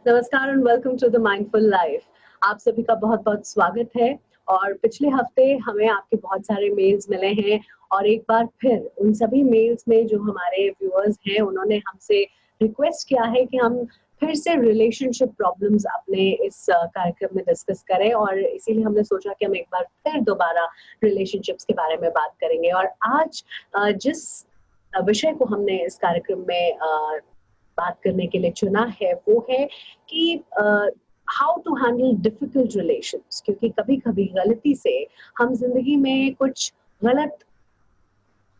नमस्कार and welcome to the mindful life. आप सभी का बहुत-बहुत स्वागत है। और पिछले हफ्ते हमें आपके बहुत सारे मेल्स मिले हैं और एक बार फिर उन सभी मेल्स में जो हमारे व्यूअर्स हैं उन्होंने हमसे रिक्वेस्ट किया है कि हम फिर से रिलेशनशिप प्रॉब्लम्स अपने इस कार्यक्रम में डिस्कस करें, और इसीलिए हमने सोचा कि हम एक बार फिर दोबारा रिलेशनशिप्स के बारे में बात करेंगे। और आज जिस विषय को हमने इस कार्यक्रम में बात करने के लिए चुना है वो है कि how to handle difficult relations, क्योंकि कभी कभी गलती से हम जिंदगी में कुछ गलत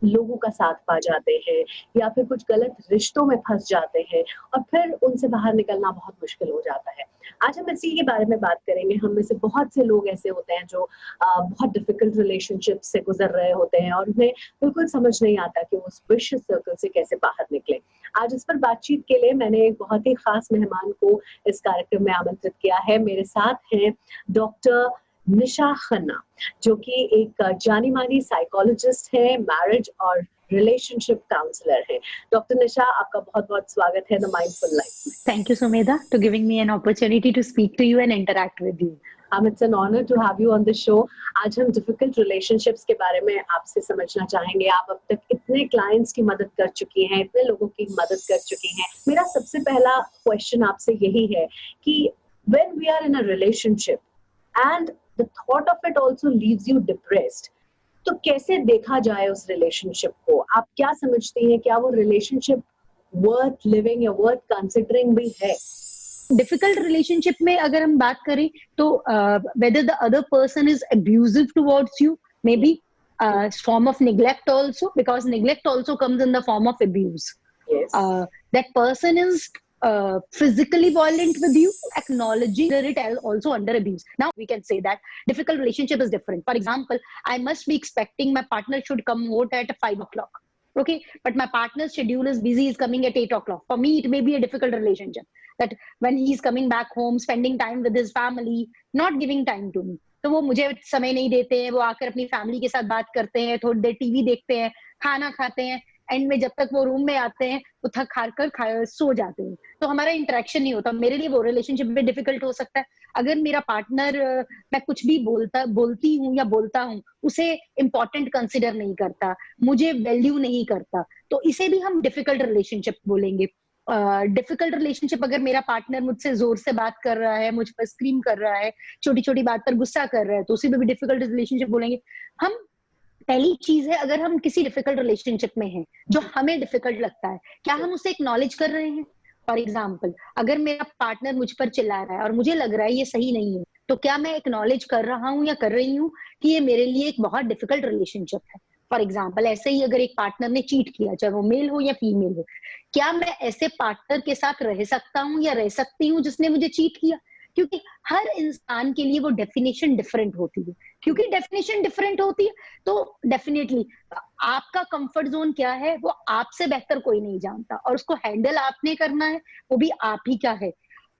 लोगों का साथ पा जाते हैं या फिर कुछ गलत रिश्तों में फंस जाते हैं और फिर उनसे बाहर निकलना बहुत मुश्किल हो जाता है। आज हम इसी के बारे में बात करेंगे। हम में से बहुत से लोग ऐसे होते हैं जो बहुत डिफिकल्ट रिलेशनशिप से गुजर रहे होते हैं और उन्हें बिल्कुल समझ नहीं आता कि वो उस विशियस सर्कल से कैसे बाहर निकले। आज इस पर बातचीत के लिए मैंने एक बहुत ही खास मेहमान को इस कार्यक्रम में आमंत्रित किया है। मेरे साथ हैं डॉक्टर निशा खन्ना, जो कि एक जानी मानी साइकोलॉजिस्ट है, मैरिज और रिलेशनशिप काउंसलर है। डॉक्टर निशा, आपका बहुत बहुत स्वागत है द माइंडफुल लाइफ में। Thank you, Sumedha, to giving me an opportunity to speak to you and interact with you. It's an honor to have you on the show. आज हम difficult relationships के बारे में आपसे समझना चाहेंगे। आप अब तक इतने क्लाइंट्स की मदद कर चुकी हैं, इतने लोगों की मदद कर चुकी हैं। मेरा सबसे पहला क्वेश्चन आपसे यही है कि when we are in a relationship and the thought of it also leaves you depressed, तो कैसे देखा जाए उस रिलेशनशिप को? आप क्या समझती हैं, क्या वो रिलेशनशिप वर्थ लिविंग या वर्थ कंसिडरिंग भी है? डिफिकल्ट रिलेशनशिप में अगर हम बात करें तो whether the other person is abusive towards you, maybe form of neglect also, because neglect also comes in the form of abuse. Yes. That person is physically violent with you, acknowledging it also under abuse. Now we can say that difficult relationship is different. For example, I must be expecting my partner should come out at 5 o'clock. Okay, but my partner's schedule is busy, is coming at 8 o'clock. For me, it may be a difficult relationship. That when he's coming back home, spending time with his family, not giving time to me. तो वो मुझे समय नहीं देते हैं, वो आकर अपनी फैमिली के साथ बात करते हैं, थोड़ी देर टीवी देखते हैं, खाना खाते हैं, एंड में जब तक वो रूम में आते हैं वो थक हार कर सो जाते हैं, तो हमारा इंटरेक्शन नहीं होता। मेरे लिए वो रिलेशनशिप भी डिफिकल्ट हो सकता है। अगर मेरा पार्टनर मैं कुछ भी बोलती हूँ या बोलता हूँ उसे इम्पोर्टेंट कंसिडर नहीं करता, मुझे वैल्यू नहीं करता, तो इसे भी हम डिफिकल्ट रिलेशनशिप बोलेंगे। डिफिकल्ट रिलेशनशिप अगर मेरा पार्टनर मुझसे जोर से बात कर रहा है, मुझ पर स्क्रीम कर रहा है, छोटी छोटी बात पर गुस्सा कर रहा है, तो उसे भी डिफिकल्ट रिलेशनशिप बोलेंगे हम। पहली चीज है, अगर हम किसी डिफिकल्ट रिलेशनशिप में हैं जो हमें डिफिकल्ट लगता है, क्या हम उसे एक्नॉलेज कर रहे हैं? फॉर एग्जाम्पल, अगर मेरा पार्टनर मुझ पर चिल्ला रहा है और मुझे लग रहा है ये सही नहीं है, तो क्या मैं एक्नॉलेज कर रहा हूँ या कर रही हूँ कि ये मेरे लिए एक बहुत डिफिकल्ट रिलेशनशिप है? फॉर एग्जाम्पल, ऐसे ही अगर एक पार्टनर ने चीट किया, चाहे वो मेल हो या फीमेल हो, क्या मैं ऐसे पार्टनर के साथ रह सकता हूँ या रह सकती हूँ जिसने मुझे चीट किया? क्योंकि हर इंसान के लिए वो डेफिनेशन डिफरेंट होती है। क्योंकि डेफिनेशन डिफरेंट होती है तो डेफिनेटली आपका कंफर्ट जोन क्या है वो आपसे बेहतर कोई नहीं जानता, और उसको हैंडल आपने करना है, वो भी आप ही का है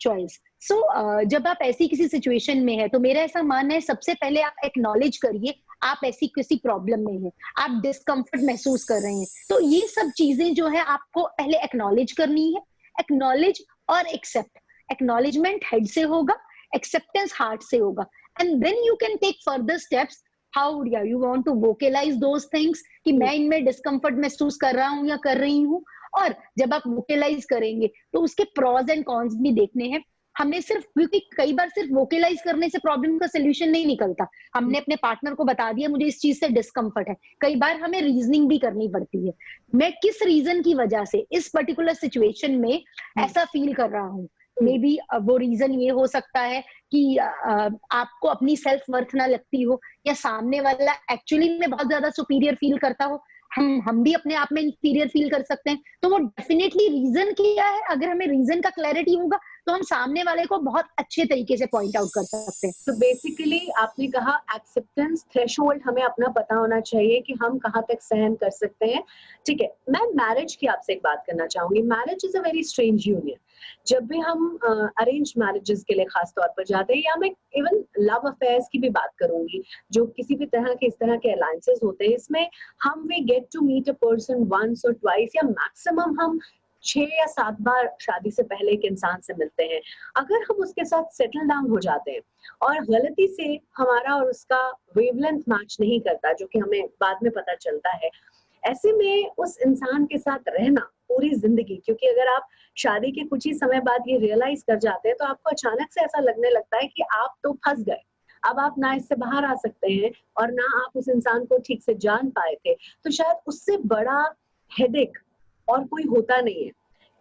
चॉइस। सो जब आप ऐसी किसी सिचुएशन में है तो मेरा ऐसा मानना है सबसे पहले आप एक्नॉलेज करिए आप ऐसी किसी प्रॉब्लम में हैं, आप डिस्कम्फर्ट महसूस कर रहे हैं, तो ये सब चीजें जो है आपको पहले एक्नॉलेज करनी है। एक्नॉलेज और एक्सेप्ट। एक्नॉलेजमेंट हेड से होगा, एक्सेप्टेंस हार्ट से होगा, and then you can take further steps. How you want to vocalise those things कि मैं इनमें डिस्कम्फर्ट महसूस कर रहा हूँ या कर रही हूँ। और जब आप वोकलाइज करेंगे तो उसके प्रॉज एंड कॉन्स भी देखने हैं हमने। सिर्फ क्योंकि कई बार सिर्फ वोकलाइज करने से प्रॉब्लम का सोल्यूशन नहीं निकलता। हमने अपने पार्टनर को बता दिया मुझे इस चीज से डिस्कम्फर्ट है, कई बार हमें रीजनिंग भी करनी पड़ती है, मैं किस रीजन की वजह से इस पर्टिकुलर सिचुएशन में ऐसा फील कर रहा हूँ। मे बी वो रीजन ये हो सकता है कि आपको अपनी सेल्फ वर्थ ना लगती हो, या सामने वाला एक्चुअली में बहुत ज्यादा सुपीरियर फील करता हो। हम भी अपने आप में इंफीरियर फील कर सकते हैं, तो वो डेफिनेटली रीजन क्या है, अगर हमें रीजन का क्लैरिटी होगा तो हम सामने वाले को बहुत अच्छे तरीके से पॉइंट आउट कर सकते हैं। तो बेसिकली आपने कहा एक्सेप्टेंस थ्रेशोल्ड हमें अपना पता होना चाहिए कि हम कहाँ तक सहन कर सकते हैं। ठीक है, मैं मैरिज की आपसे एक बात करना चाहूंगी। Marriage is a very strange union. जब भी हम अरेंज मैरिजेस के लिए खास तौर पर जाते हैं, या मैं इवन लव अफेयर्स की भी बात करूंगी, जो किसी भी तरह के इस तरह के अलायंसेस होते हैं, इसमें हम we get to meet a person once और ट्वाइस, या मैक्सिमम हम 6 या 7 बार शादी से पहले एक इंसान से मिलते हैं। अगर हम उसके साथ सेटल डाउन हो जाते हैं और गलती से हमारा और उसका वेवलेंथ मैच नहीं करता, जो कि हमें बाद में पता चलता है, ऐसे में उस इंसान के साथ रहना पूरी जिंदगी, क्योंकि अगर आप शादी के कुछ ही समय बाद ये रियलाइज कर जाते हैं तो आपको अचानक से ऐसा लगने लगता है कि आप तो फंस गए, अब आप ना इससे बाहर आ सकते हैं और ना आप उस इंसान को ठीक से जान पाए थे। तो शायद उससे बड़ा हेडेक और कोई होता नहीं है,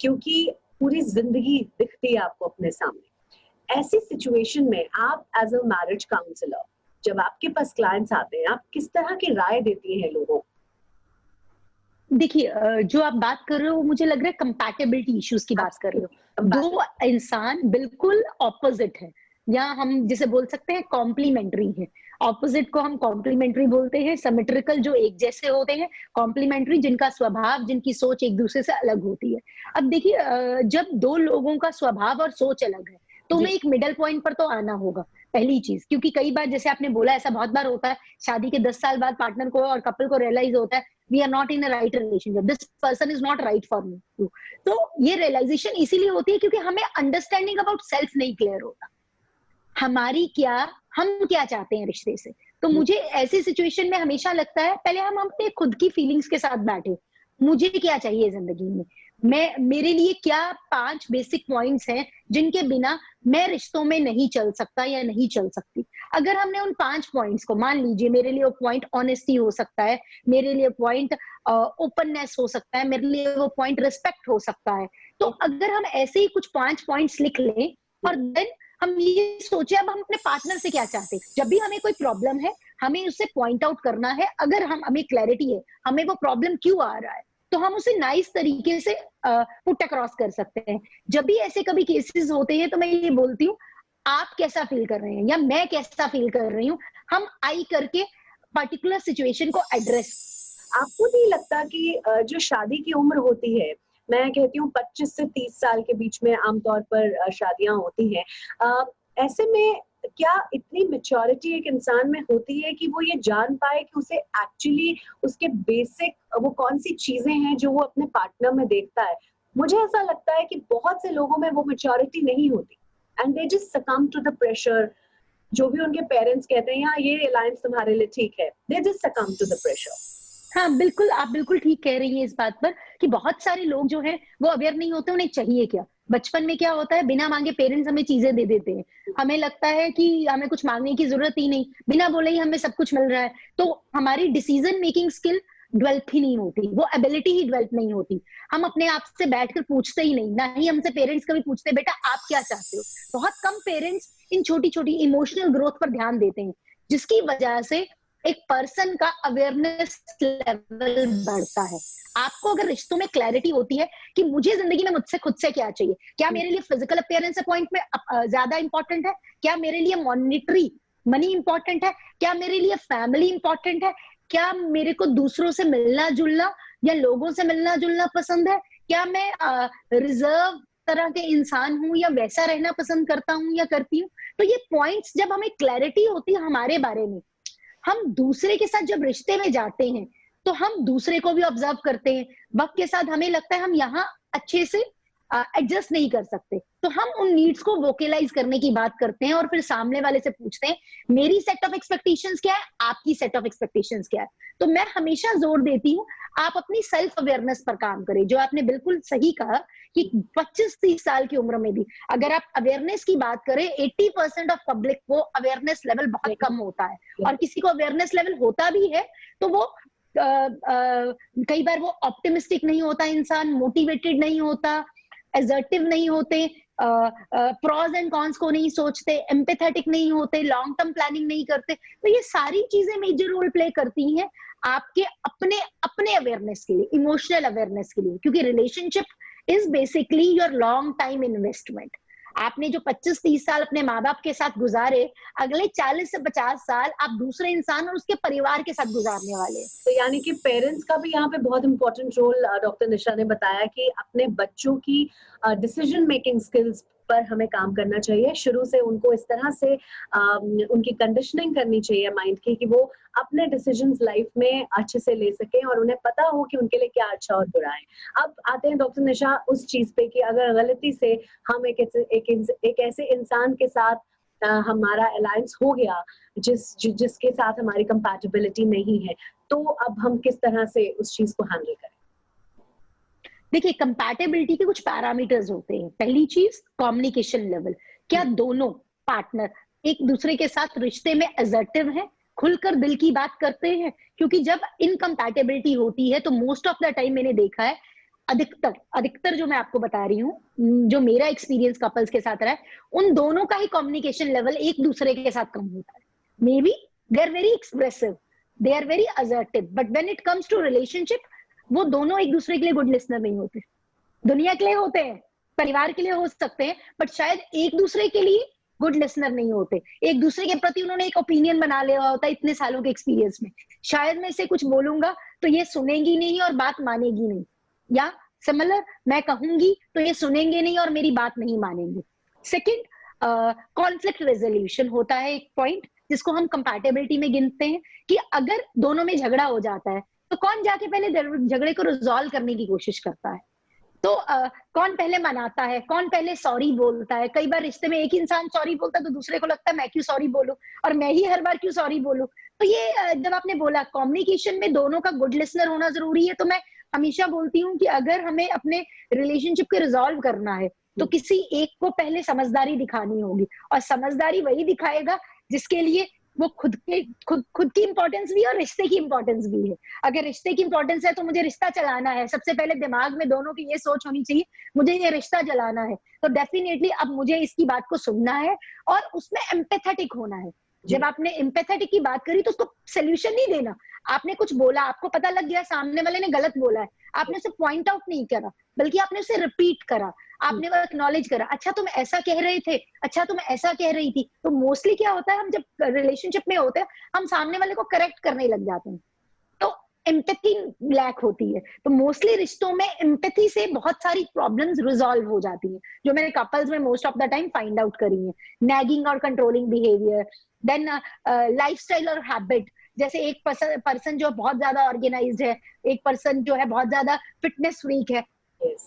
क्योंकि पूरी जिंदगी दिखती है आपको अपने सामने। ऐसी सिचुएशन में आप एज अ मैरिज काउंसलर, जब आपके पास क्लाइंट्स आते हैं, आप किस तरह की राय देती हैं लोगों को? देखिए जो आप बात कर रहे हो मुझे लग रहा है कंपैटिबिलिटी इश्यूज की बात कर रहे हो। दो इंसान बिल्कुल ऑपोजिट है या हम जिसे बोल सकते हैं कॉम्प्लीमेंट्री है। ऑपोजिट को हम कॉम्प्लीमेंट्री बोलते हैं, सिमेट्रिकल जो एक जैसे होते हैं, कॉम्प्लीमेंट्री जिनका स्वभाव जिनकी सोच एक दूसरे से अलग होती है। अब देखिए जब दो लोगों का स्वभाव और सोच अलग है तो हमें एक मिडल पॉइंट पर तो आना होगा, पहली चीज। क्योंकि कई बार जैसे आपने बोला ऐसा बहुत बार होता है, शादी के 10 साल बाद पार्टनर को और कपल को रियलाइज होता है we are not in a right relationship, this person is not right for me। तो ये रियलाइजेशन इसीलिए होती है क्योंकि हमें अंडरस्टैंडिंग अबाउट सेल्फ नहीं क्लियर होता, हमारी क्या, हम क्या चाहते हैं रिश्ते से। तो मुझे ऐसी सिचुएशन में हमेशा लगता है पहले हम अपने खुद की फीलिंग्स के साथ बैठे, मुझे क्या चाहिए जिंदगी में, मैं मेरे लिए क्या 5 बेसिक पॉइंट्स हैं जिनके बिना मैं रिश्तों में नहीं चल सकता या नहीं चल सकती। अगर हमने उन 5 पॉइंट्स को, मान लीजिए मेरे लिए वो पॉइंट ऑनेस्टी हो सकता है, मेरे लिए पॉइंट ओपननेस हो सकता है, मेरे लिए वो पॉइंट रिस्पेक्ट हो सकता है। तो अगर हम ऐसे ही कुछ 5 पॉइंट्स लिख लें और देन हम ये सोचे अब हम अपने पार्टनर से क्या चाहते हैं, जब भी हमें कोई प्रॉब्लम है हमें उससे पॉइंट आउट करना है। अगर हमें क्लैरिटी है हमें वो प्रॉब्लम क्यों आ रहा है तो हम उसे नाइस तरीके से पुट अक्रॉस कर सकते हैं। जब भी ऐसे कभी केसेस होते हैं तो मैं ये बोलती हूँ आप कैसा फील कर रहे हैं या मैं कैसा फील कर रही हूँ, हम आई करके पर्टिकुलर सिचुएशन को एड्रेस। आपको नहीं लगता कि जो शादी की उम्र होती है, मैं कहती हूँ 25 से 30 साल के बीच में आमतौर पर शादियां होती हैं, ऐसे में क्या इतनी मैच्योरिटी एक इंसान में होती है कि वो ये जान पाए कि उसे एक्चुअली उसके बेसिक वो कौन सी चीजें हैं जो वो अपने पार्टनर में देखता है? मुझे ऐसा लगता है कि बहुत से लोगों में वो मैच्योरिटी नहीं होती and they just succumb to the pressure. जो भी उनके पेरेंट्स कहते हैं हाँ ये अलायंस तुम्हारे लिए ठीक है, they just succumb to the pressure. हाँ बिल्कुल, आप बिल्कुल ठीक कह रही हैं इस बात पर कि बहुत सारे लोग जो हैं वो अवेयर नहीं होते उन्हें चाहिए क्या। बचपन में क्या होता है, बिना मांगे पेरेंट्स हमें चीजें दे देते हैं, हमें लगता है कि हमें कुछ मांगने की जरूरत ही नहीं, बिना बोले ही हमें सब कुछ मिल रहा है। तो हमारी डिसीजन मेकिंग स्किल डेवलप ही नहीं होती, वो एबिलिटी ही डेवलप नहीं होती। हम अपने आप से बैठकर पूछते ही नहीं, ना ही हमसे पेरेंट्स कभी पूछते बेटा आप क्या चाहते हो। बहुत कम पेरेंट्स इन छोटी छोटी इमोशनल ग्रोथ पर ध्यान देते हैं, जिसकी वजह से एक पर्सन का अवेयरनेस लेवल बढ़ता है। आपको अगर रिश्तों में क्लैरिटी होती है कि मुझे जिंदगी में मुझसे खुद से क्या चाहिए, क्या मेरे लिए फिजिकल अपीयरेंस पॉइंट में ज्यादा इंपॉर्टेंट है, क्या मेरे लिए मॉनिटरी मनी इंपॉर्टेंट है, क्या मेरे लिए फैमिली इंपॉर्टेंट है, क्या मेरे को दूसरों से मिलना जुलना या लोगों से मिलना जुलना पसंद है, क्या मैं रिजर्व तरह के इंसान हूं या वैसा रहना पसंद करता हूं या करती हूँ। तो ये पॉइंट्स जब हमें क्लैरिटी होती है हमारे बारे में, हम दूसरे के साथ जब रिश्ते में जाते हैं तो हम दूसरे को भी ऑब्जर्व करते हैं। वक्त के साथ हमें लगता है हम यहाँ अच्छे से एडजस्ट नहीं कर सकते, तो हम उन नीड्स को वोकलाइज करने की बात करते हैं और फिर सामने वाले से पूछते हैं मेरी सेट ऑफ एक्सपेक्टेशंस क्या है, आपकी सेट ऑफ एक्सपेक्टेशंस क्या है। तो मैं हमेशा जोर देती हूँ आप अपनी सेल्फ अवेयरनेस पर काम करें। जो आपने बिल्कुल सही कहा कि 25-30 साल की उम्र में भी अगर आप अवेयरनेस की बात करें, 80% ऑफ पब्लिक को अवेयरनेस लेवल बहुत कम होता है, और किसी को अवेयरनेस लेवल होता भी है तो वो कई बार वो ऑप्टिमिस्टिक नहीं होता, इंसान मोटिवेटेड नहीं होता, एसर्टिव नहीं होते, प्रोज एंड कॉन्स को नहीं सोचते, एम्पैथेटिक नहीं होते, लॉन्ग टर्म प्लानिंग नहीं करते। तो ये सारी चीजें मेजर रोल प्ले करती हैं आपके अपने अपने अवेयरनेस के लिए, इमोशनल अवेयरनेस के लिए, क्योंकि relationship is basically your long time investment. आपने जो 25-30 साल अपने माँ बाप के साथ गुजारे, अगले 40 से 50 साल आप दूसरे इंसान और उसके परिवार के साथ गुजारने वाले हैं। तो यानी कि पेरेंट्स का भी यहाँ पे बहुत इंपॉर्टेंट रोल डॉक्टर निशा ने बताया कि अपने बच्चों की डिसीजन मेकिंग स्किल्स पर हमें काम करना चाहिए। शुरू से उनको इस तरह से उनकी कंडीशनिंग करनी चाहिए माइंड की कि वो अपने डिसीजंस लाइफ में अच्छे से ले सके और उन्हें पता हो कि उनके लिए क्या अच्छा और बुरा है। अब आते हैं डॉक्टर निशा उस चीज पे कि अगर गलती से हम एक ऐसे इंसान के साथ हमारा अलायंस हो गया जिसके साथ हमारी कंपैटिबिलिटी नहीं है, तो अब हम किस तरह से उस चीज को हैंडल करें? देखिए, कंपैटिबिलिटी के कुछ पैरामीटर्स होते हैं। पहली चीज कम्युनिकेशन लेवल, क्या दोनों पार्टनर एक दूसरे के साथ रिश्ते में असर्टिव हैं, खुलकर दिल की बात करते हैं। क्योंकि जब इनकम्पैटिबिलिटी होती है तो मोस्ट ऑफ द टाइम मैंने देखा है, अधिकतर जो मैं आपको बता रही हूँ, जो मेरा एक्सपीरियंस कपल्स के साथ रहा है, उन दोनों का ही कम्युनिकेशन लेवल एक दूसरे के साथ कम होता है। Maybe they are very expressive, they are very assertive, but when it comes to relationship, वो दोनों एक दूसरे के लिए गुड लिसनर नहीं होते। दुनिया के लिए होते हैं, परिवार के लिए हो सकते हैं, बट शायद एक दूसरे के लिए गुड लिसनर नहीं होते। एक दूसरे के प्रति उन्होंने एक ओपिनियन बना लिया होता है इतने सालों के एक्सपीरियंस में, शायद मैं इसे कुछ बोलूंगा तो ये सुनेगी नहीं और बात मानेगी नहीं, या सिमिलर मैं कहूंगी तो ये सुनेंगे नहीं और मेरी बात नहीं मानेंगे। सेकंड, कॉन्फ्लिक्ट रेजोल्यूशन होता है एक पॉइंट जिसको हम कंपैटिबिलिटी में गिनते हैं, कि अगर दोनों में झगड़ा हो जाता है तो कौन जाके पहले झगड़े को रिजॉल्व करने की कोशिश करता है। तो कौन पहले मनाता है, कौन पहले सॉरी बोलता है। कई बार रिश्ते में एक इंसान सॉरी बोलता है तो दूसरे को लगता है मैं क्यों सॉरी बोलूं और मैं ही हर बार क्यों सॉरी बोलूं। तो ये जब आपने बोला कम्युनिकेशन में दोनों का गुड लिसनर होना जरूरी है, तो मैं हमेशा बोलती हूँ कि अगर हमें अपने रिलेशनशिप को रिजॉल्व करना है तो किसी एक को पहले समझदारी दिखानी होगी, और समझदारी वही दिखाएगा जिसके लिए वो खुद की इंपॉर्टेंस भी है और रिश्ते की इंपॉर्टेंस भी है। अगर रिश्ते की इंपॉर्टेंस है तो मुझे रिश्ता चलाना है, सबसे पहले दिमाग में दोनों की ये सोच होनी चाहिए, मुझे ये रिश्ता चलाना है, तो डेफिनेटली अब मुझे इसकी बात को सुनना है और उसमें एम्पैथेटिक होना है। जब आपने एम्पैथेटिक की बात करी तो उसको सोल्यूशन नहीं देना। आपने कुछ बोला, आपको पता लग गया सामने वाले ने गलत बोला है, आपने उसे पॉइंट आउट नहीं करा, बल्कि आपने उसे रिपीट करा, आपने वो एक्नॉलेज करा, अच्छा तुम ऐसा कह रहे थे, अच्छा तुम ऐसा कह रही थी। तो मोस्टली क्या होता है, हम जब रिलेशनशिप में होते हैं हम सामने वाले को करेक्ट करने लग जाते हैं, तो एम्पैथी लैक होती है। तो मोस्टली रिश्तों में एम्पैथी से बहुत सारी प्रॉब्लम्स रिजॉल्व हो जाती हैं, जो मैंने कपल्स में most of the time find out करी है। नैगिंग और कंट्रोलिंग बिहेवियर, देन लाइफस्टाइल और हैबिट, जैसे एक पर्सन जो बहुत ज्यादा ऑर्गेनाइज्ड है, एक पर्सन जो है बहुत ज्यादा फिटनेस फ्रीक है,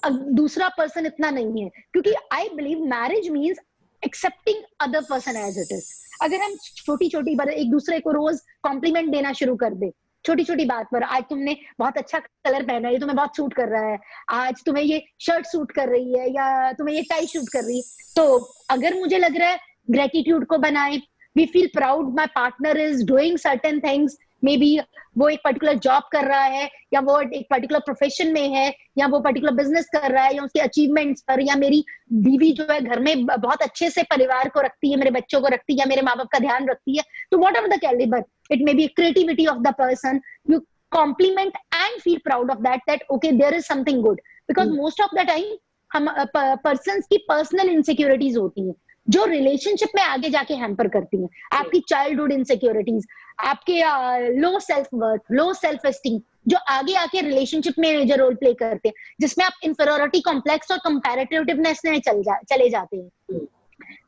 दूसरा पर्सन इतना नहीं है। क्योंकि I believe marriage means accepting other person as it is. अगर हम छोटी छोटी बात एक दूसरे को रोज कॉम्प्लीमेंट देना शुरू कर दे, छोटी छोटी बात पर, आज तुमने बहुत अच्छा कलर पहना है, ये तुम्हें बहुत सूट कर रहा है, आज तुम्हें ये शर्ट सूट कर रही है, या तुम्हें ये टाई सूट कर रही है, तो अगर मुझे लग रहा है ग्रेटिट्यूड को बनाए, we feel proud my partner is doing certain things, maybe वो एक पर्टिकुलर जॉब कर रहा है, या वो एक पर्टिकुलर प्रोफेशन में है, या वो पर्टिकुलर बिजनेस कर रहा है, या उसके अचीवमेंट्स पर, या मेरी बीवी जो है घर में बहुत अच्छे से परिवार को रखती है, मेरे बच्चों को रखती है, या मेरे माँ बाप का ध्यान रखती है, तो whatever the calibre, it may be creativity of the person, you compliment and feel proud of that okay there is something good. Because most of the time हम पर्सन की पर्सनल इनसिक्योरिटीज होती हैं जो relationship में आगे जाके hamper करती हैं। आपकी चाइल्डहुड इनसिक्योरिटीज, आपके low self worth, low self esteem, जो आगे आके रिलेशनशिप में मेजर रोल प्ले करते हैं, जिसमें आप इंफीरियरिटी कॉम्प्लेक्स और कंपैरेटिवनेस में चले जाते हैं।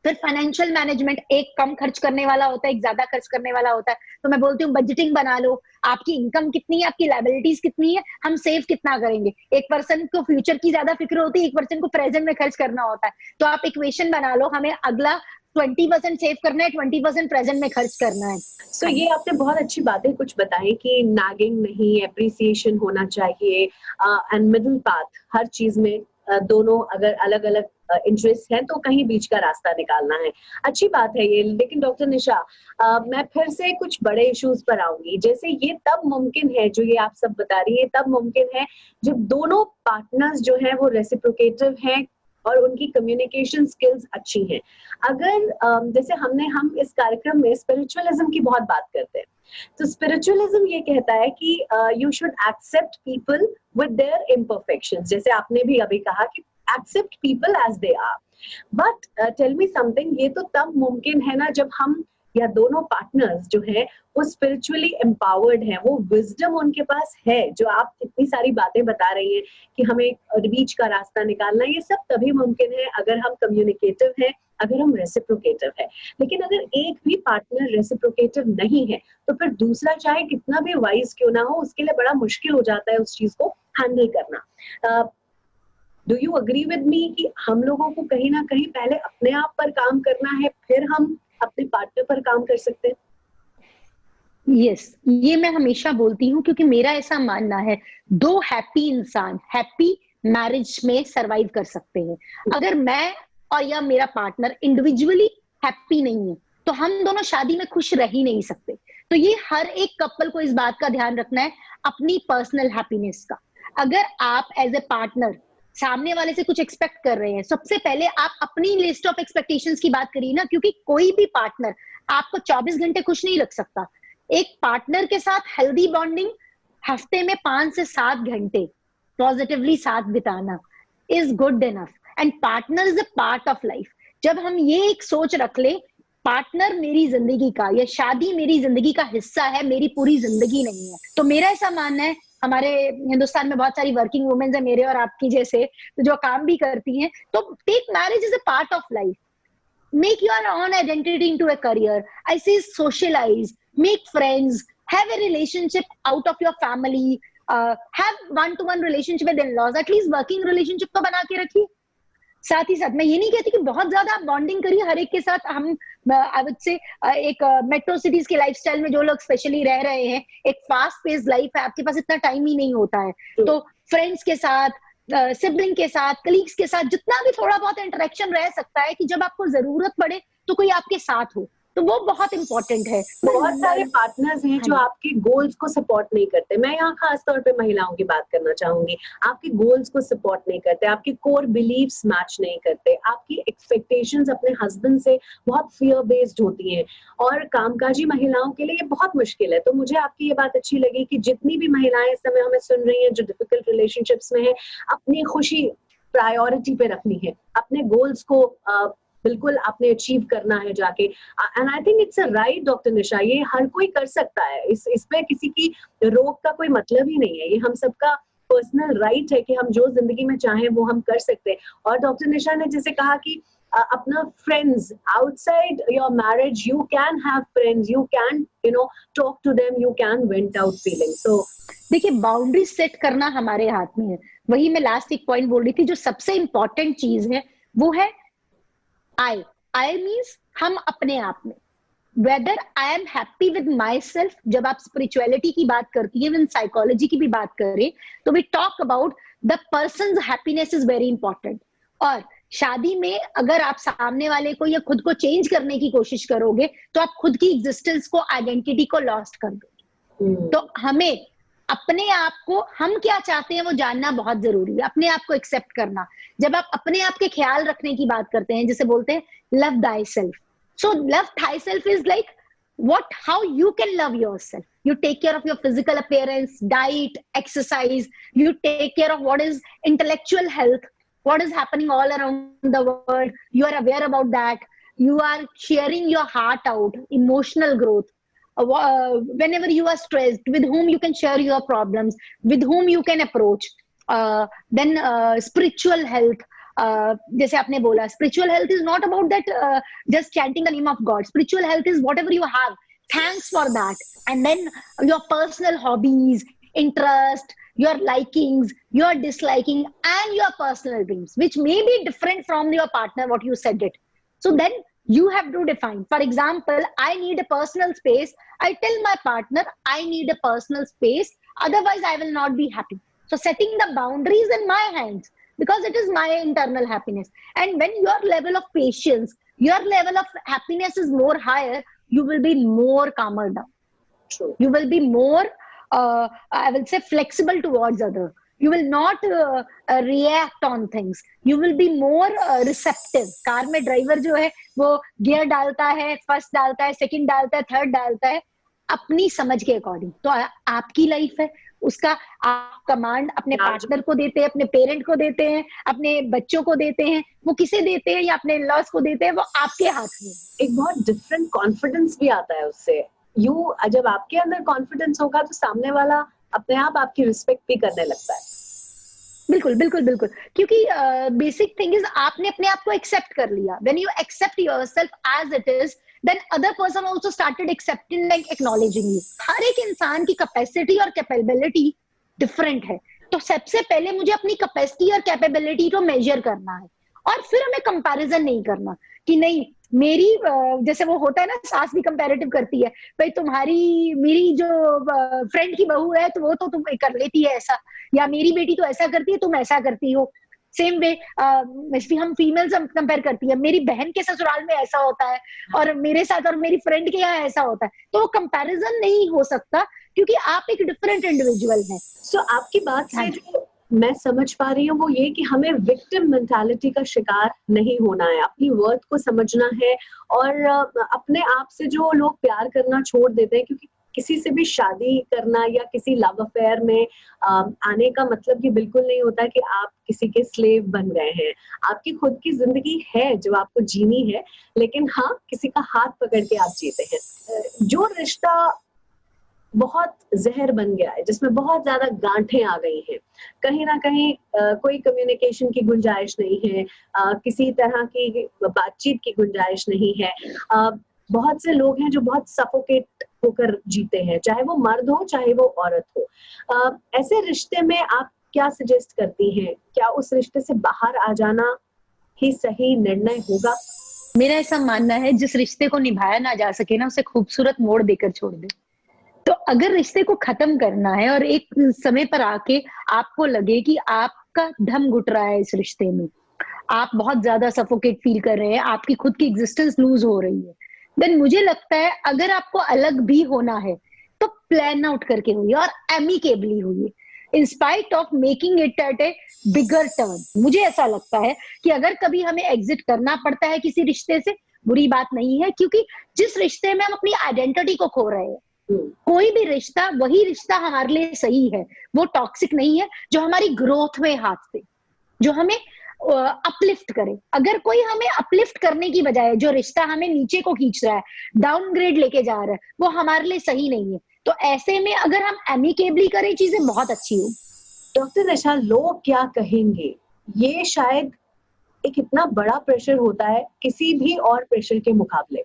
फिर फाइनेंशियल मैनेजमेंट, एक कम खर्च करने वाला होता है, एक ज्यादा खर्च करने वाला होता है। तो मैं बोलती हूँ बजटिंग बना लो, आपकी इनकम कितनी है, आपकी लायबिलिटीज कितनी है, हम सेव कितना करेंगे। एक पर्सन को फ्यूचर की ज्यादा फिक्र होती है, एक पर्सन को प्रेजेंट में खर्च करना होता है। तो आप इक्वेशन बना लो, हमें अगला 20% सेव करना है, 20% प्रेजेंट में खर्च करना है। So, ये आपने बहुत अच्छी बातें कुछ बताई कि नागिंग नहीं, एप्रिसिएशन होना चाहिए, एंड मिडिल पाथ हर चीज में। दोनों अगर अलग अलग इंटरेस्ट हैं तो कहीं बीच का रास्ता निकालना है, अच्छी बात है ये। लेकिन डॉक्टर निशा, मैं फिर से कुछ बड़े इश्यूज पर आऊंगी। जैसे ये तब मुमकिन है, जो ये आप सब बता रही है, तब मुमकिन है जब दोनों पार्टनर्स जो हैं वो रेसिप्रोकेटिव हैं और उनकी कम्युनिकेशन स्किल्स अच्छी हैं। अगर जैसे हम इस कार्यक्रम में स्पिरिचुअलिज्म की बहुत बात करते हैं, तो स्पिरिचुअलिज्म ये कहता है कि you should accept people with their imperfections, जैसे आपने भी अभी कहा कि accept people as they are. But tell me something, ये तो तब मुमकिन है ना जब हम या दोनों पार्टनर्स जो है वो स्पिरिचुअली एम्पावर्ड है, वो विजडम उनके पास है, जो आप इतनी सारी बातें बता रही हैं कि हमें बीच का रास्ता निकालना, ये सब तभी मुमकिन है अगर हम कम्युनिकेटिव हैं, अगर हम रेसिप्रोकेटिव है। लेकिन अगर एक भी पार्टनर रेसिप्रोकेटिव नहीं है तो फिर दूसरा चाहे कितना भी वाइज क्यों ना हो, उसके लिए बड़ा मुश्किल हो जाता है उस चीज को हैंडल करना। Do you agree with me कि हम लोगों को कहीं ना कहीं पहले अपने आप पर काम करना है, फिर हम अपने पार्टनर पर काम कर सकते हैं? यस, ये मैं हमेशा बोलती हूँ क्योंकि मेरा ऐसा मानना है, दो हैप्पी इंसान हैप्पी मैरिज में सरवाइव कर सकते हैं। अगर मैं और या मेरा पार्टनर इंडिविजुअली हैप्पी नहीं है तो हम दोनों शादी में खुश रह ही नहीं सकते। तो ये हर एक कपल को इस बात का ध्यान रखना है, अपनी पर्सनल हैप्पीनेस का। अगर आप एज ए पार्टनर सामने वाले से कुछ एक्सपेक्ट कर रहे हैं, सबसे पहले आप अपनी लिस्ट ऑफ एक्सपेक्टेशंस की बात करिए ना, क्योंकि कोई भी पार्टनर आपको 24 घंटे खुश नहीं रख सकता। एक पार्टनर के साथ हेल्दी बॉन्डिंग हफ्ते में 5 से 7 घंटे पॉजिटिवली साथ बिताना is good enough, and partner is a part of life. जब हम ये एक सोच रख ले, पार्टनर मेरी जिंदगी का या शादी मेरी जिंदगी का हिस्सा है, मेरी पूरी जिंदगी नहीं है, तो मेरा ऐसा मानना है, हमारे हिंदुस्तान में बहुत सारी वर्किंग वुमेन्स है मेरे और आपकी जैसे, जो काम भी करती हैं, तो take marriage is a part of life. Make your own identity into a career. I say socialize, make friends, have a relationship out of your family, have one-to-one relationship with in-laws. At least working relationship तो बना के रखिए। साथ ही साथ मैं ये नहीं कहती कि बहुत ज्यादा आप बॉन्डिंग करिए हर एक के साथ। हम आई वुड से एक मेट्रो सिटीज के लाइफस्टाइल में जो लोग स्पेशली रह रहे हैं, एक फास्ट पेस्ड लाइफ है, आपके पास इतना टाइम ही नहीं होता है, तो फ्रेंड्स के साथ, सिबलिंग के साथ, कलीग्स के साथ जितना भी थोड़ा बहुत इंटरेक्शन रह सकता है कि जब आपको जरूरत पड़े तो कोई आपके साथ हो, तो वो बहुत इंपॉर्टेंट है। बहुत सारे पार्टनर्स हैं जो आपके गोल्स को सपोर्ट नहीं करते। मैं यहाँ खास तौर पे महिलाओं की बात करना चाहूंगी। आपके गोल्स को सपोर्ट नहीं करते, आपके कोर बिलीव्स मैच नहीं करते, आपकी एक्सपेक्टेशंस अपने हस्बैंड से बहुत फियर बेस्ड होती हैं, और कामकाजी महिलाओं के लिए ये बहुत मुश्किल है। तो मुझे आपकी ये बात अच्छी लगी कि जितनी भी महिलाएं इस समय हमें सुन रही हैं जो डिफिकल्ट रिलेशनशिप्स में है, अपनी खुशी प्रायोरिटी पे रखनी है, अपने गोल्स को बिल्कुल आपने अचीव करना है जाके। And I think it's a right doctor Nisha, ये हर कोई कर सकता है, इसमें किसी की रोक का कोई मतलब ही नहीं है। ये हम सबका पर्सनल राइट है कि हम जो जिंदगी में चाहें वो हम कर सकते हैं। और डॉक्टर निशा ने जैसे कहा कि अपना friends outside your marriage, you can have friends, you can talk to them, you can vent out feeling. So देखिए, बाउंड्री सेट करना हमारे हाथ में है। वही मैं लास्ट एक पॉइंट बोल रही थी, जो सबसे इंपॉर्टेंट चीज है वो है I means हम अपने आप में, whether I am happy with myself। जब आप स्पिरिचुअलिटी की बात करती है, साइकोलॉजी की भी बात करें, तो we talk about the person's happiness is very important। और शादी में अगर आप सामने वाले को या खुद को चेंज करने की कोशिश करोगे तो आप खुद की एग्जिस्टेंस को, आइडेंटिटी को लॉस्ट कर दोगे। तो हमें अपने आप को, हम क्या चाहते हैं वो जानना बहुत जरूरी है, अपने आप को एक्सेप्ट करना। जब आप अपने आप के ख्याल रखने की बात करते हैं, जिसे बोलते हैं love thyself, so love thyself is like what how you can love yourself. You take care of your physical appearance, diet, exercise, you take care of what is intellectual health, what is happening all around the world, you are aware about that, you are sharing your heart out, emotional growth. Whenever you are stressed, with whom you can share your problems, with whom you can approach. Then spiritual health, जैसे आपने बोला, spiritual health is not about that just chanting the name of God. Spiritual health is whatever you have, thanks for that. And then your personal hobbies, interest, your likings, your disliking, and your personal dreams, which may be different from your partner, what you said it. So then you have to define. For example, I need a personal space. I tell my partner, I need a personal space, otherwise I will not be happy. So setting the boundaries in my hands, because it is my internal happiness. And when your level of patience, your level of happiness is more higher, you will be more calmer down. True. You will be more, I will say, flexible towards other. You will not react on things. You will be more receptive. Car में driver जो है वो gear डालता है, first डालता है, second डालता है, थर्ड डालता है, अपनी समझ के अकॉर्डिंग। तो आपकी लाइफ है, उसका आप कमांड अपने हाँ, पार्टनर को देते हैं, अपने पेरेंट को देते हैं, अपने बच्चों को देते हैं, वो किसे देते हैं या अपने लॉस को देते हैं, वो आपके हाथ में। एक बहुत डिफरेंट कॉन्फिडेंस भी आता है उससे। जब आपके अंदर कॉन्फिडेंस होगा तो सामने वाला अपने आप आपकी रिस्पेक्ट भी करने लगता है। बिल्कुल बिल्कुल बिल्कुल, क्योंकि बेसिक थिंग इज आपने अपने आप को एक्सेप्ट कर लिया। When you accept yourself as it is, then other person also started accepting like acknowledging you. हर एक इंसान की कैपेसिटी और कैपेबिलिटी डिफरेंट है, तो सबसे पहले मुझे अपनी कैपेसिटी और कैपेबिलिटी को मेजर करना है, और फिर हमें कंपैरिजन नहीं करना कि नहीं मेरी जैसे वो होता है ना, सास भी कंपैरेटिव करती है, भाई तुम्हारी मेरी जो फ्रेंड की बहू है तो वो तो तुम कर लेती है ऐसा, या मेरी बेटी तो ऐसा करती है तुम ऐसा करती हो। सेम वे हम फीमेल्स हम कंपेयर करती है, मेरी बहन के ससुराल में ऐसा होता है और मेरे साथ और मेरी फ्रेंड के यहाँ ऐसा होता है, तो वो कंपैरिजन नहीं हो सकता क्योंकि आप एक डिफरेंट इंडिविजुअल हैं। सो आपकी बात से जो मैं समझ पा रही हूँ वो ये कि हमें विक्टिम मेंटालिटी का शिकार नहीं होना है, अपनी वर्थ को समझना है, और अपने आप से जो लोग प्यार करना छोड़ देते हैं, क्योंकि किसी से भी शादी करना या किसी लव अफेयर में आने का मतलब ये बिल्कुल नहीं होता कि आप किसी के स्लेव बन गए हैं। आपकी खुद की जिंदगी है जो आपको जीनी है, लेकिन हाँ, किसी का हाथ पकड़ के आप जीते हैं। जो रिश्ता बहुत जहर बन गया है, जिसमें बहुत ज्यादा गांठें आ गई हैं, कहीं ना कहीं कोई कम्युनिकेशन की गुंजाइश नहीं है, किसी तरह की बातचीत की गुंजाइश नहीं है। बहुत से लोग हैं जो बहुत सफोकेट होकर जीते हैं, चाहे वो मर्द हो चाहे वो औरत हो। ऐसे रिश्ते में आप क्या सजेस्ट करती हैं? क्या उस रिश्ते से बाहर आ जाना ही सही निर्णय होगा? मेरा ऐसा मानना है, जिस रिश्ते को निभाया ना जा सके ना, उसे खूबसूरत मोड़ देकर छोड़ दे। तो अगर रिश्ते को खत्म करना है और एक समय पर आके आपको लगे कि आपका दम घुट रहा है इस रिश्ते में, आप बहुत ज्यादा सफोकेट फील कर रहे हैं, आपकी खुद की एग्जिस्टेंस लूज हो रही है, देन मुझे लगता है अगर आपको अलग भी होना है तो प्लान आउट करके हुई और एमिकेबली हुई, in spite of making it at A bigger turn. मुझे ऐसा लगता है कि अगर कभी हमें एग्जिट करना पड़ता है किसी रिश्ते से, बुरी बात नहीं है, क्योंकि जिस रिश्ते में हम अपनी आइडेंटिटी को खो रहे हैं, कोई भी रिश्ता, वही रिश्ता हमारे लिए सही है, वो टॉक्सिक नहीं है, जो हमारी ग्रोथ में हाथ दे, जो हमें अपलिफ्ट करे। अगर कोई हमें अपलिफ्ट करने की बजाय जो रिश्ता हमें नीचे को खींच रहा है, डाउनग्रेड लेके जा रहा है, वो हमारे लिए सही नहीं है। तो ऐसे में अगर हम एमिकेबली करें, चीजें बहुत अच्छी हो। डॉक्टर निशा, लोग क्या कहेंगे, ये शायद एक इतना बड़ा प्रेशर होता है किसी भी और प्रेशर के मुकाबले,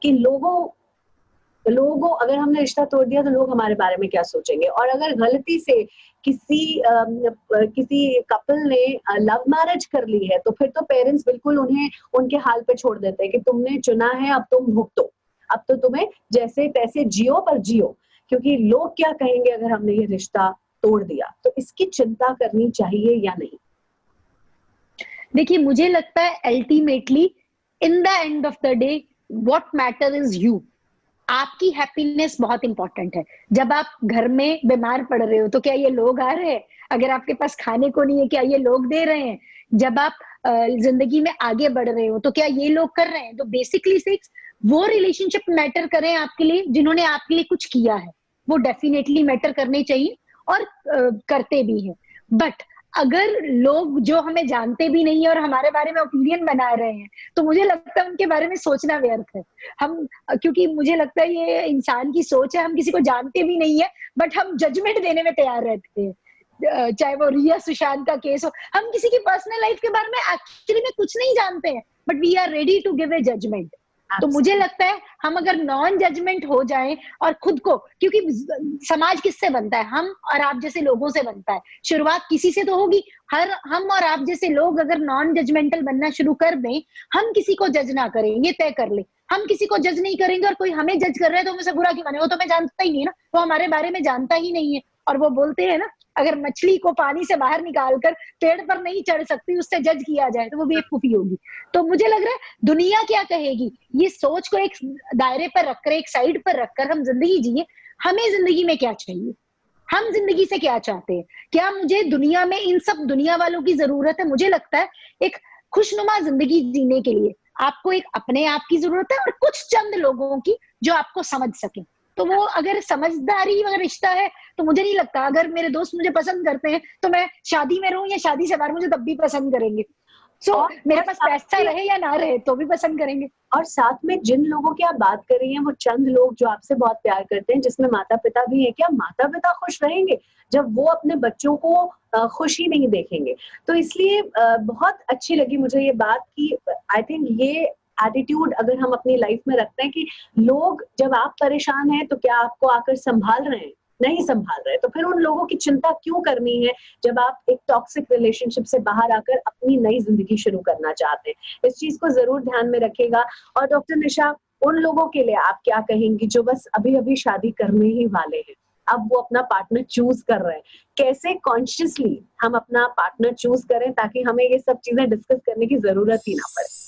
कि लोगों अगर हमने रिश्ता तोड़ दिया तो लोग हमारे बारे में क्या सोचेंगे, और अगर गलती से किसी कपल ने लव मैरिज कर ली है तो फिर तो पेरेंट्स बिल्कुल उन्हें उनके हाल पे छोड़ देते हैं कि तुमने चुना है, अब तुम भुगतो, अब तो तुम्हें जैसे तैसे जियो पर जियो, क्योंकि लोग क्या कहेंगे अगर हमने ये रिश्ता तोड़ दिया। तो इसकी चिंता करनी चाहिए या नहीं? देखिए, मुझे लगता है ultimately in the end of the day what matter is you. आपकी हैप्पीनेस बहुत इंपॉर्टेंट है। जब आप घर में बीमार पड़ रहे हो तो क्या ये लोग आ रहे हैं? अगर आपके पास खाने को नहीं है, क्या ये लोग दे रहे हैं? जब आप जिंदगी में आगे बढ़ रहे हो तो क्या ये लोग कर रहे हैं? तो बेसिकली सिक्स वो रिलेशनशिप मैटर करें आपके लिए जिन्होंने आपके लिए कुछ किया है, वो डेफिनेटली मैटर करने चाहिए और करते भी हैं। बट अगर लोग जो हमें जानते भी नहीं है और हमारे बारे में ओपिनियन बना रहे हैं, तो मुझे लगता है उनके बारे में सोचना व्यर्थ है। हम क्योंकि मुझे लगता है ये इंसान की सोच है, हम किसी को जानते भी नहीं है बट हम जजमेंट देने में तैयार रहते हैं। चाहे वो रिया सुशांत का केस हो, हम किसी की पर्सनल लाइफ के बारे में एक्चुअली में कुछ नहीं जानते हैं, but we are ready to give a judgement. तो मुझे लगता है हम अगर नॉन जजमेंट हो जाएं और खुद को, क्योंकि समाज किससे बनता है? हम और आप जैसे लोगों से बनता है। शुरुआत किसी से तो होगी। हम और आप जैसे लोग अगर नॉन जजमेंटल बनना शुरू कर दें, हम किसी को जज ना करें, ये तय कर ले। हम किसी को जज नहीं करेंगे और कोई हमें जज कर रहा है तो हम उसे बुरा क्यों माने? वो तो हमें जानता ही नहीं है ना, वो हमारे बारे में जानता ही नहीं है। और वो बोलते हैं ना, अगर मछली को पानी से बाहर निकालकर पेड़ पर नहीं चढ़ सकती, उससे जज किया जाए तो वो बेवकूफी होगी। तो मुझे लग रहा है दुनिया क्या कहेगी, ये सोच को एक दायरे पर रखकर, एक साइड पर रखकर हम जिंदगी जिए। हमें जिंदगी में क्या चाहिए, हम जिंदगी से क्या चाहते हैं? क्या मुझे दुनिया में इन सब दुनिया वालों की जरूरत है? मुझे लगता है एक खुशनुमा जिंदगी जीने के लिए आपको एक अपने आप की जरूरत है और कुछ चंद लोगों की जो आपको समझ सके। तो वो अगर समझदारी वाला रिश्ता है तो मुझे नहीं लगता, अगर मेरे दोस्त मुझे पसंद करते हैं तो मैं शादी में रहूं या शादी से बाहर मुझे तब भी पसंद करेंगे। मेरे पास पैसा रहे या ना रहे तो भी पसंद करेंगे। और साथ में जिन लोगों की आप बात कर रही हैं वो चंद लोग जो आपसे बहुत प्यार करते हैं, जिसमें माता पिता भी है, क्या माता पिता खुश रहेंगे जब वो अपने बच्चों को खुश ही नहीं देखेंगे? तो इसलिए बहुत अच्छी लगी मुझे ये बात कि आई थिंक ये एटीट्यूड अगर हम अपनी लाइफ में रखते हैं कि लोग जब आप परेशान हैं तो क्या आपको आकर संभाल रहे हैं? नहीं संभाल रहे, तो फिर उन लोगों की चिंता क्यों करनी है जब आप एक टॉक्सिक रिलेशनशिप से बाहर आकर अपनी नई जिंदगी शुरू करना चाहते हैं। इस चीज को जरूर ध्यान में रखिएगा। और डॉक्टर निशा, उन लोगों के लिए आप क्या कहेंगी जो बस अभी अभी शादी करने ही वाले हैं, अब वो अपना पार्टनर चूज कर रहे हैं, कैसे कॉन्शियसली हम अपना पार्टनर चूज करें ताकि हमें ये सब चीजें डिस्कस करने की जरूरत ही ना पड़े?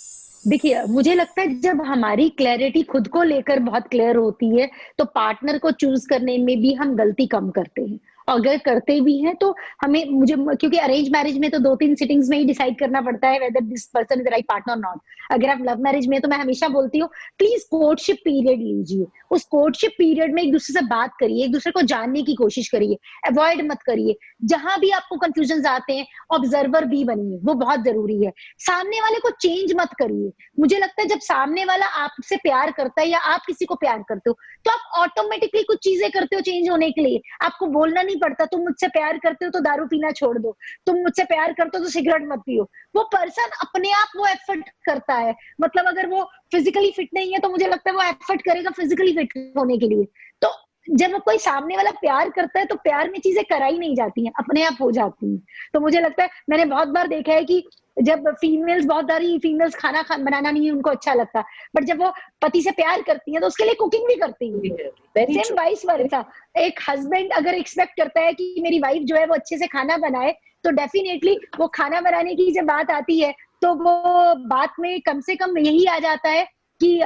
देखिए, मुझे लगता है जब हमारी क्लैरिटी खुद को लेकर बहुत क्लियर होती है तो पार्टनर को चूज करने में भी हम गलती कम करते हैं। अगर करते भी हैं तो हमें क्योंकि अरेंज मैरिज में तो 2-3 सिटिंग्स में ही डिसाइड करना पड़ता है whether this person is right partner और नॉट। अगर आप लव मैरिज में, तो मैं हमेशा बोलती हूँ प्लीज कोर्टशिप पीरियड लीजिए। उस कोर्टशिप पीरियड में एक दूसरे से बात करिए, एक दूसरे को जानने की कोशिश करिए, अवॉइड मत करिए। जहां भी आपको कंफ्यूजन आते हैं ऑब्जर्वर भी बनिए, वो बहुत जरूरी है। सामने वाले को चेंज मत करिए। मुझे लगता है जब सामने वाला आपसे प्यार करता है या आप किसी को प्यार करते हो तो आप ऑटोमेटिकली कुछ चीजें करते हो चेंज होने के लिए। आपको बोलना नहीं पड़ता तुम मुझसे प्यार करते हो तो दारू पीना छोड़ दो, तुम मुझसे प्यार करते हो तो सिगरेट मत पियो। वो पर्सन अपने आप वो एफर्ट करता है। मतलब अगर वो फिजिकली फिट नहीं है तो मुझे लगता है वो एफर्ट करेगा फिजिकली फिट होने के लिए। तो जब कोई सामने वाला प्यार करता है तो प्यार में चीजें कराई नहीं जाती हैं, अपने आप हो जाती हैं। तो मुझे लगता है मैंने बहुत बार देखा है कि जब बहुत सारी फीमेल्स खाना बनाना नहीं उनको अच्छा लगता, बट जब वो पति से प्यार करती हैं तो उसके लिए कुकिंग भी करती हैं। सेम वाइस वर्सा, एक हस्बैंड अगर एक्सपेक्ट करता है कि मेरी वाइफ जो है वो अच्छे से खाना बनाए तो डेफिनेटली वो खाना बनाने की जब बात आती है तो वो बात में कम से कम यही आ जाता है कि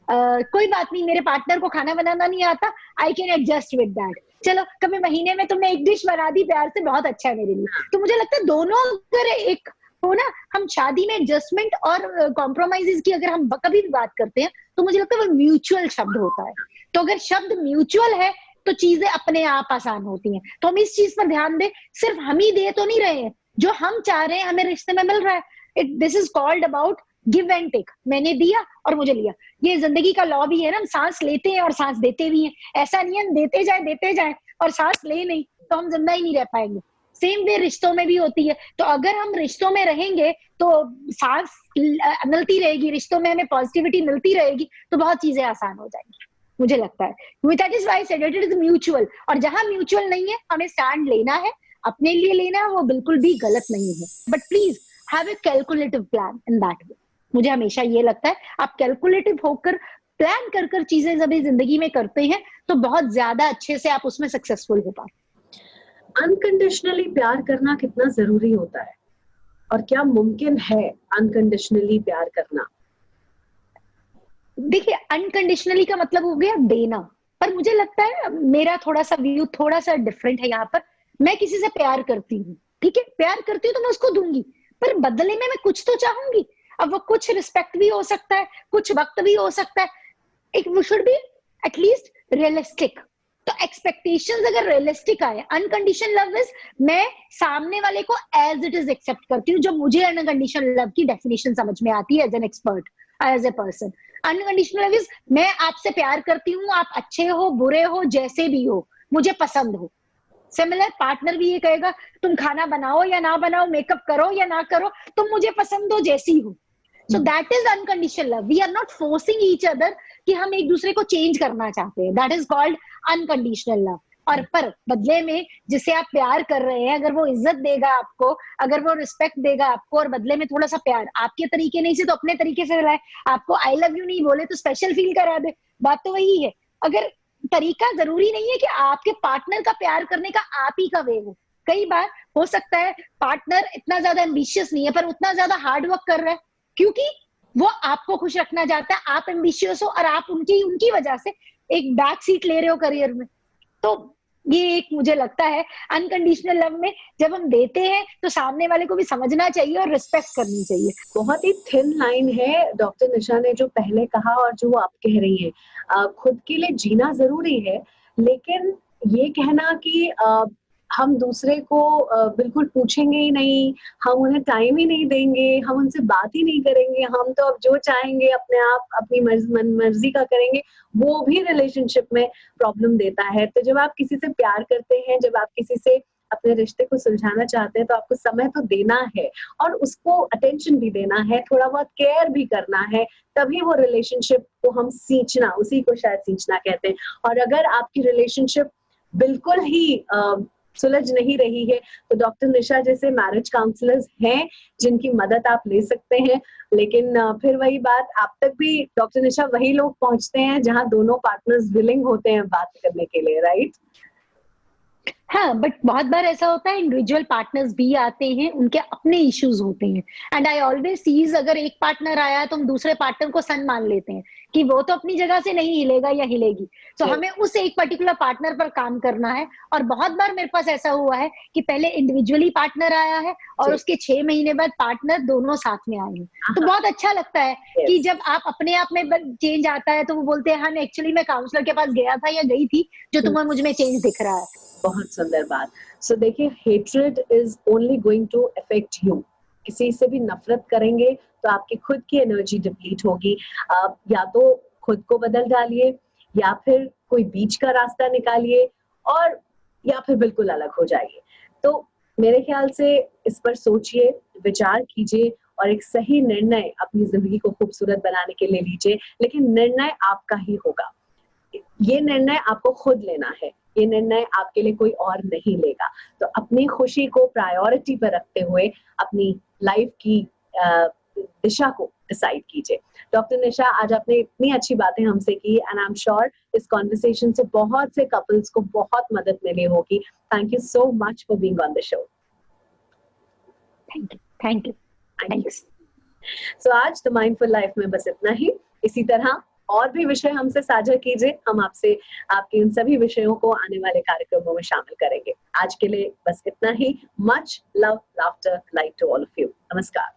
कोई बात नहीं, मेरे पार्टनर को खाना बनाना नहीं आता, I can adjust with that. चलो कभी महीने में तुमने एक डिश बना दी प्यार से, बहुत अच्छा है मेरे लिए। तो मुझे लगता है दोनों अगर एक हो ना, हम शादी में एडजस्टमेंट और कॉम्प्रोमाइजेस की अगर हम कभी भी बात करते हैं तो मुझे लगता है वो म्यूचुअल शब्द होता है। तो अगर शब्द म्यूचुअल है तो चीजें अपने आप आसान होती हैं। तो हम इस चीज पर ध्यान दें, सिर्फ हम ही दे तो नहीं रहे हैं, जो हम चाह रहे हैं हमें रिश्ते में मिल रहा है। This is called about give and take. मैंने दिया और मुझे लिया। ये जिंदगी का लॉ भी है ना, हम सांस लेते हैं और सांस देते भी हैं। ऐसा नहीं है देते जाए और सांस ले नहीं तो हम जिंदा ही नहीं रह पाएंगे। सेम वे रिश्तों में भी होती है। तो अगर हम रिश्तों में रहेंगे तो सांस मिलती रहेगी, रिश्तों में हमें पॉजिटिविटी मिलती रहेगी तो बहुत चीजें आसान हो जाएंगी, मुझे लगता है। That is why I said it is mutual. और जहां म्यूचुअल नहीं है, हमें स्टैंड लेना है, अपने लिए लेना है, वो बिल्कुल भी गलत नहीं है। But please have a calculative plan in that way. मुझे हमेशा ये लगता है आप कैलकुलेटिव होकर प्लान कर चीजें जब जिंदगी में करते हैं तो बहुत ज्यादा अच्छे से आप उसमें सक्सेसफुल हो पाते। अनकंडीशनली प्यार करना कितना जरूरी होता है और क्या मुमकिन है अनकंडीशनली प्यार करना? देखिए, अनकंडीशनली का मतलब हो गया देना, पर मुझे लगता है मेरा थोड़ा सा व्यू थोड़ा सा डिफरेंट है यहाँ पर। मैं किसी से प्यार करती हूँ, ठीक है, प्यार करती हूँ तो मैं उसको दूंगी, पर बदले में मैं कुछ तो चाहूंगी। अब वो कुछ रिस्पेक्ट भी हो सकता है, कुछ वक्त भी हो सकता है। एक वो शुड बी एटलीस्ट रियलिस्टिक। तो एक्सपेक्टेशंस अगर रियलिस्टिक आए, अनकंडीशनल लव इज मैं सामने वाले को एज इट इज एक्सेप्ट करती हूँ, जो मुझे अनकंडीशनल लव की डेफिनेशन समझ में आती है as an expert, as a person. Unconditional love is मैं आपसे प्यार करती हूँ, आप अच्छे हो बुरे हो जैसे भी हो, मुझे पसंद हो। सिमिलर पार्टनर भी ये कहेगा तुम खाना बनाओ या ना बनाओ, मेकअप करो या ना करो, तुम मुझे पसंद हो जैसी हो। So that is unconditional love. We are not forcing each other कि हम एक दूसरे को चेंज करना चाहते हैं। That is called unconditional love. और पर बदले में जिसे आप प्यार कर रहे हैं, अगर वो इज्जत देगा आपको, अगर वो रिस्पेक्ट देगा आपको और बदले में थोड़ा सा प्यार आपके तरीके नहीं से तो अपने तरीके से दिलाए, आपको आई लव यू नहीं बोले तो स्पेशल फील करा दे, बात तो वही है। अगर तरीका जरूरी नहीं है कि आपके पार्टनर का प्यार करने का आप ही का वे हो। कई बार हो सकता है पार्टनर इतना ज्यादा एम्बिशियस नहीं है पर उतना ज्यादा हार्ड वर्क कर रहा है, क्योंकि वो आपको खुश रखना चाहता है। आप एम्बिशियस हो और आप उनकी वजह से एक बैक सीट ले रहे हो करियर में। तो ये एक मुझे लगता है अनकंडीशनल लव में जब हम देते हैं तो सामने वाले को भी समझना चाहिए और रिस्पेक्ट करनी चाहिए। बहुत ही थिन लाइन है डॉक्टर निशा ने जो पहले कहा और जो आप कह रही हैं। खुद के लिए जीना जरूरी है, लेकिन ये कहना कि हम दूसरे को बिल्कुल पूछेंगे ही नहीं, हम उन्हें टाइम ही नहीं देंगे, हम उनसे बात ही नहीं करेंगे, हम तो अब जो चाहेंगे अपने आप अपनी मन मर्जी का करेंगे, वो भी रिलेशनशिप में प्रॉब्लम देता है। तो जब आप किसी से प्यार करते हैं, जब आप किसी से अपने रिश्ते को सुलझाना चाहते हैं, तो आपको समय तो देना है और उसको अटेंशन भी देना है, थोड़ा बहुत केयर भी करना है, तभी वो रिलेशनशिप को हम सींचना, उसी को शायद सींचना कहते हैं। और अगर आपकी रिलेशनशिप बिल्कुल ही सुलझ नहीं रही है, तो डॉक्टर निशा जैसे मैरिज काउंसलर्स हैं जिनकी मदद आप ले सकते हैं। लेकिन फिर वही बात, आप तक भी डॉक्टर निशा वही लोग पहुंचते हैं जहां दोनों पार्टनर्स विलिंग होते हैं बात करने के लिए, राइट? हाँ, बट बहुत बार ऐसा होता है इंडिविजुअल पार्टनर्स भी आते हैं, उनके अपने इश्यूज होते हैं। एंड आई ऑलवेज सीज अगर एक पार्टनर आया तो हम दूसरे पार्टनर को सन मान लेते हैं कि वो तो अपनी जगह से नहीं हिलेगा या हिलेगी, तो जी। हमें उस एक पर्टिकुलर पार्टनर पर काम करना है। और बहुत बार मेरे पास ऐसा हुआ है कि पहले इंडिविजुअली पार्टनर आया है और जी। उसके 6 महीने बाद पार्टनर दोनों साथ में आए हैं। तो बहुत अच्छा लगता है कि यस। जब आप अपने आप में चेंज आता है तो वो बोलते हैं हाँ एक्चुअली मैं काउंसलर के पास गया था या गई थी, जो तुम्हें मुझ में चेंज दिख रहा है। बहुत सुंदर बात। सो देखिए, hatred is only going to affect you. किसी से भी नफरत करेंगे तो आपकी खुद की एनर्जी डिप्लीट होगी। आप या तो खुद को बदल डालिए, या फिर कोई बीच का रास्ता निकालिए, और या फिर बिल्कुल अलग हो जाइए। तो मेरे ख्याल से इस पर सोचिए, विचार कीजिए और एक सही निर्णय अपनी जिंदगी को खूबसूरत बनाने के लिए लीजिए। लेकिन निर्णय आपका ही होगा, ये निर्णय आपको खुद लेना है, ये निर्णय आपके लिए कोई और नहीं लेगा। तो अपनी खुशी को प्रायोरिटी पर रखते हुए अपनी लाइफ की दिशा को डिसाइड कीजिए। डॉक्टर निशा, आज आपने इतनी अच्छी बातें हमसे की, एंड आई एम श्योर इस कॉन्वर्सेशन से बहुत से कपल्स को बहुत मदद मिली होगी। Thank you so much for being on the show. Thank you, thank you, thanks. So आज द माइंडफुल लाइफ में बस इतना ही। इसी तरह और भी विषय हमसे साझा कीजिए, हम आपसे आपके उन सभी विषयों को आने वाले कार्यक्रमों में शामिल करेंगे। आज के लिए बस इतना ही। Much love, laughter, light to all of you. नमस्कार।